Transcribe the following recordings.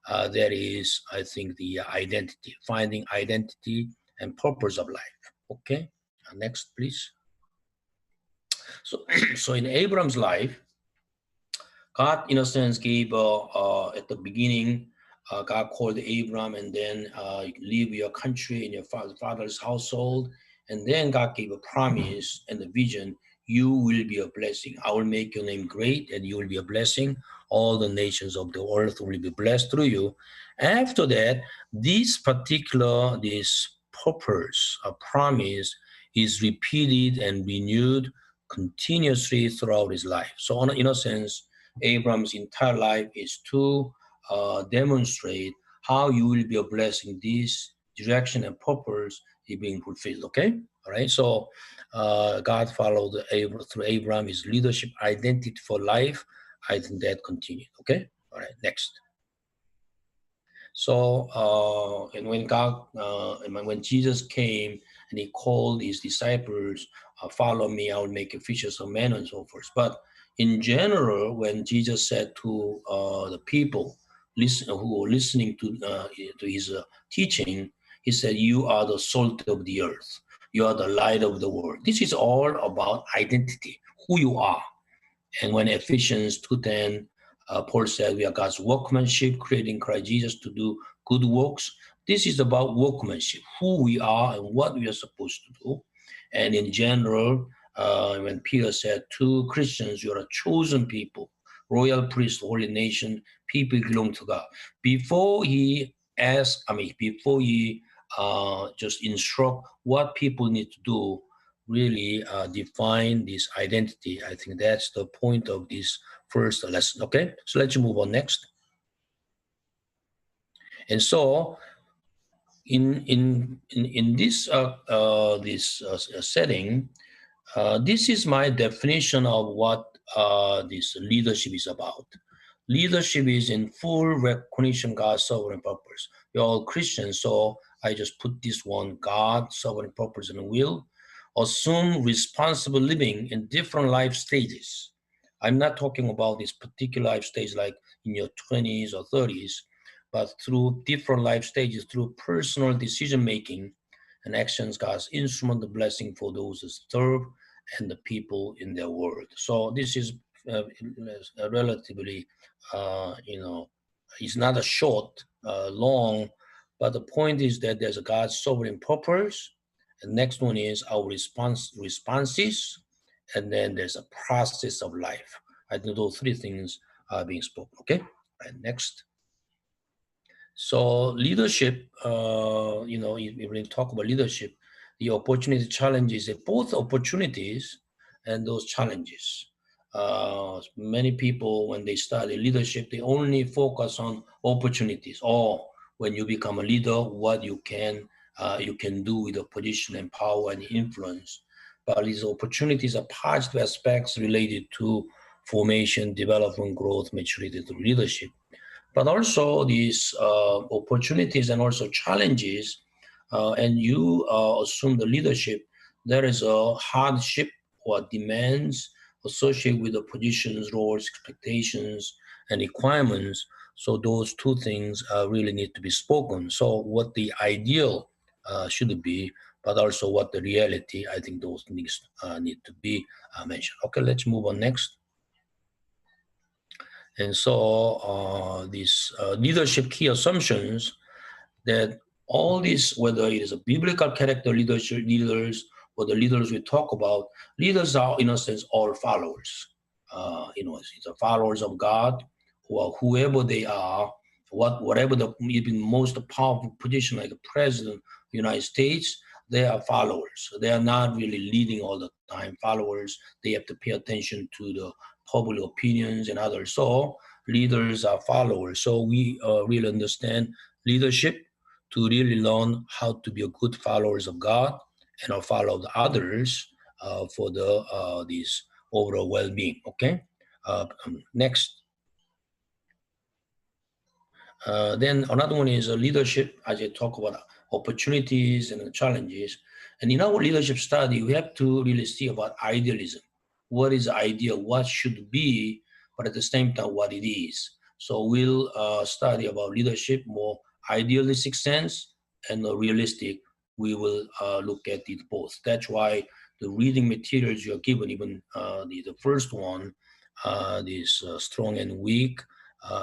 that is, I think, the identity, finding identity and purpose of life. Okay, next, please. So, so in Abraham's life, God, in a sense, gave at the beginning, God called Abraham, and then leave your country and your father's household, and then God gave a promise and a vision. You will be a blessing. I will make your name great, and you will be a blessing. All the nations of the earth will be blessed through you. After that, this purpose, a promise, is repeated and renewed continuously throughout his life. So, in a sense, Abraham's entire life is to demonstrate how you will be a blessing. This direction and purpose is being fulfilled. Okay, all right. So God followed through Abraham his leadership identity for life. I think that continued. Okay, all right. Next. So and when Jesus came and he called his disciples, follow me, I will make you fishers of men, and so forth. But in general, when Jesus said to the people who were listening to his teaching, he said, you are the salt of the earth. You are the light of the world. This is all about identity, who you are. And when Ephesians 2:10, Paul said, we are God's workmanship, creating Christ Jesus to do good works. This is about workmanship, who we are and what we are supposed to do. And in general, when Peter said to Christians, you are a chosen people, royal priest, holy nation, people belong to God. Before he just instruct what people need to do, really define this identity. I think that's the point of this first lesson. Okay, so let's move on next. And so, in this setting, this is my definition of what this leadership is about. Leadership is in full recognition of God's sovereign purpose. We're all Christians, so I just put this one: God, sovereign purpose and will. Assume responsible living in different life stages. I'm not talking about this particular life stage like in your 20s or 30s, but through different life stages, through personal decision-making and actions, God's instrument of blessing for those who serve and the people in their world. So this is relatively, it's not a short, long, but the point is that there's a God's sovereign purpose. The next one is our responses, and then there's a process of life. I think those three things are being spoken. Okay, and next. So leadership, if we talk about leadership, the opportunity challenges, both opportunities and those challenges. Many people, when they study leadership, they only focus on opportunities, or when you become a leader, what you can do with the position and power and influence. But these opportunities are positive aspects related to formation, development, growth, maturity through leadership. But also these opportunities and also challenges, and you assume the leadership, there is a hardship or demands associated with the positions, roles, expectations, and requirements. So those two things really need to be spoken. So what the ideal should be, but also what the reality, I think those things need to be mentioned. Okay, let's move on next. And so these leadership key assumptions, that all these, whether it is a biblical character leaders or the leaders we talk about, leaders are, in a sense, all followers. It's the followers of God, whoever they are, whatever the even most powerful position, like a president of the United States, they are followers. They are not really leading all the time. Followers, they have to pay attention to the public opinions and others. So leaders are followers. So we really understand leadership to really learn how to be a good followers of God and follow the others for this overall well-being. Okay. Next. Then another one is leadership, as I talk about opportunities and challenges. And in our leadership study, we have to really see about idealism. What is ideal? What should be, but at the same time, what it is. So we'll study about leadership more idealistic sense and realistic. We will look at it both. That's why the reading materials you're given, even the first one, this strong and weak,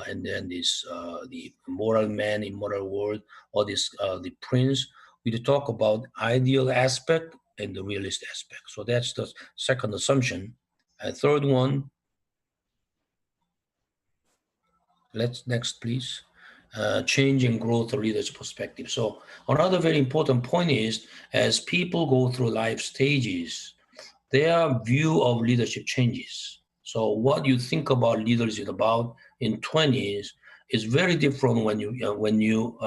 and then this the moral man, immoral world, or this the prince. We talk about ideal aspect and the realist aspect. So that's the second assumption. Third one, let's next please. Changing growth leaders perspective. So another very important point is, as people go through life stages, their view of leadership changes. So what you think about leadership about in 20s is very different when you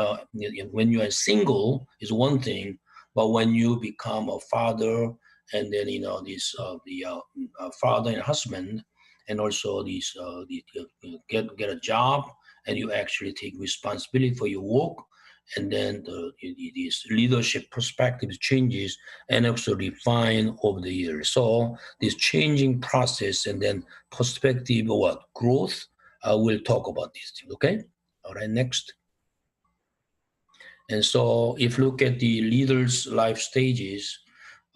are single is one thing, but when you become a father, and then this father and husband, and also get a job, and you actually take responsibility for your work, and then this leadership perspective changes and also refine over the years. So this changing process and then perspective of what growth, we'll talk about this thing. Okay. All right. Next. And so if you look at the leaders' life stages,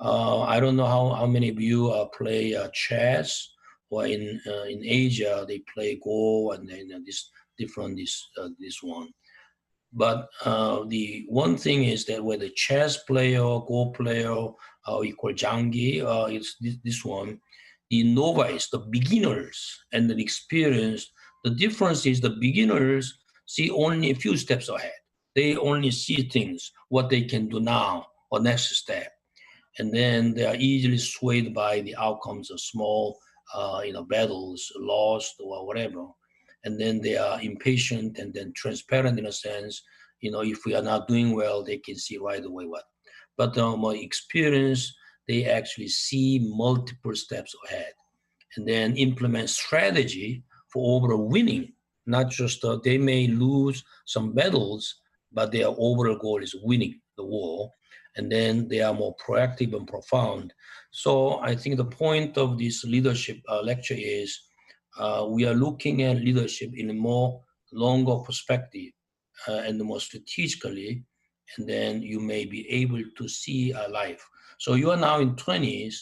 I don't know how many of you play chess, or in Asia they play Go, and then this different this one. But the one thing is that whether chess player, Go player, we call Jangi, it's this one, the novice, the beginners, and the experienced. The difference is the beginners see only a few steps ahead. They only see things, what they can do now or next step, and then they are easily swayed by the outcomes of small, battles, lost or whatever. And then they are impatient and then transparent in a sense. If we are not doing well, they can see right away what. But my experience, they actually see multiple steps ahead, and then implement strategy for overall winning. Not just they may lose some battles, but their overall goal is winning the war. And then they are more proactive and profound. So I think the point of this leadership lecture is we are looking at leadership in a more longer perspective, and more strategically, and then you may be able to see a life. So you are now in 20s,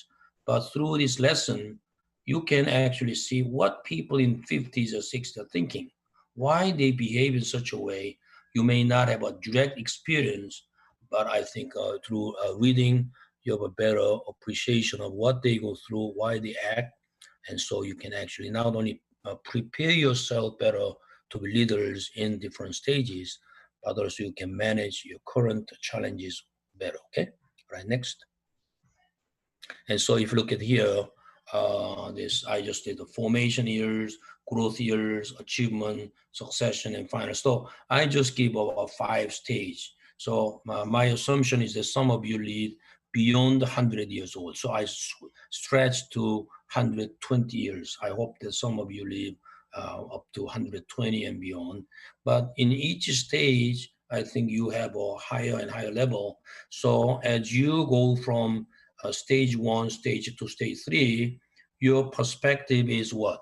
but through this lesson, you can actually see what people in 50s or 60s are thinking, why they behave in such a way. You may not have a direct experience, but I think through reading, you have a better appreciation of what they go through, why they act, and so you can actually not only prepare yourself better to be leaders in different stages, but also you can manage your current challenges better. Okay, right, next. And so if you look at here, this I just did the formation years, growth years, achievement, succession, and final. So I just give about 5 stage. So my assumption is that some of you live beyond 100 years old. So I stretch to 120 years. I hope that some of you live up to 120 and beyond. But in each stage, I think you have a higher and higher level. So as you go from stage 1, stage 2, stage 3, your perspective is what?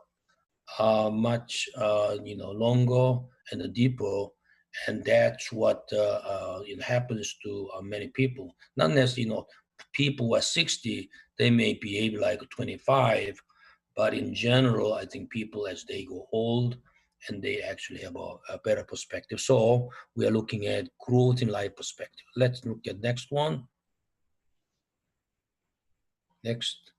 Much longer and deeper, and that's what it happens to many people. Not necessarily, people who are 60, they may behave like 25, but in general, I think people as they go old, and they actually have a better perspective. So we are looking at growth in life perspective. Let's look at next one. Next.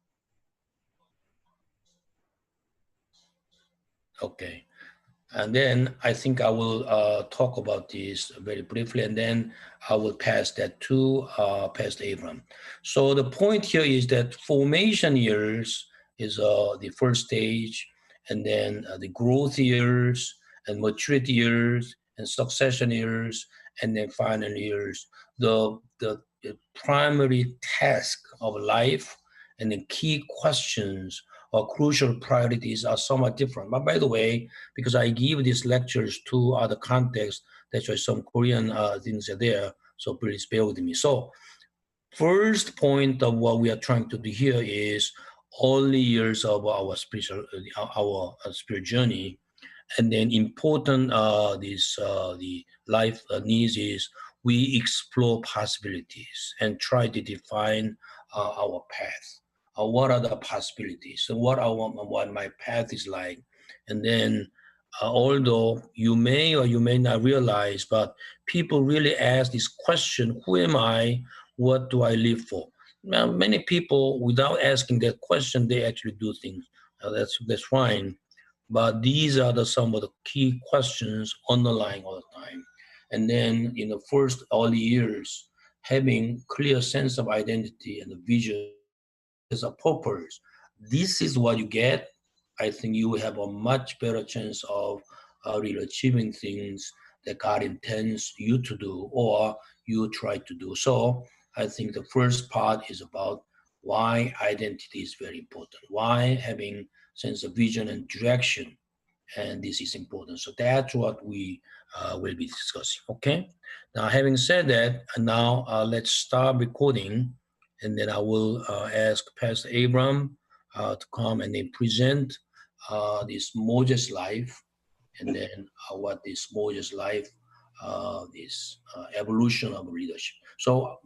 Okay. And then I think I will talk about this very briefly, and then I will pass that to Pastor Abram. So the point here is that formation years is the first stage, and then the growth years, and maturity years, and succession years, and then final years. The primary task of life and the key questions or crucial priorities are somewhat different. But by the way, because I give these lectures to other contexts, that's why some Korean things are there. So please bear with me. So first point of what we are trying to do here is early years of our spiritual journey. And then important the life needs is we explore possibilities and try to define our path. What are the possibilities? And what my path is like? And then, although you may or you may not realize, but people really ask this question: Who am I? What do I live for? Now, many people, without asking that question, they actually do things. That's fine, but these are some of the key questions underlying all the time. And then in the first early years, having clear sense of identity and the vision as a purpose, this is what you get. I think you will have a much better chance of really achieving things that God intends you to do or you try to do. So I think the first part is about why identity is very important, why having sense of vision and direction, and this is important. So that's what we will be discussing. Okay. Now, having said that, now let's start recording, and then I will ask Pastor Abram to come and then present this Moses life, and then what this Moses life is evolution of leadership. So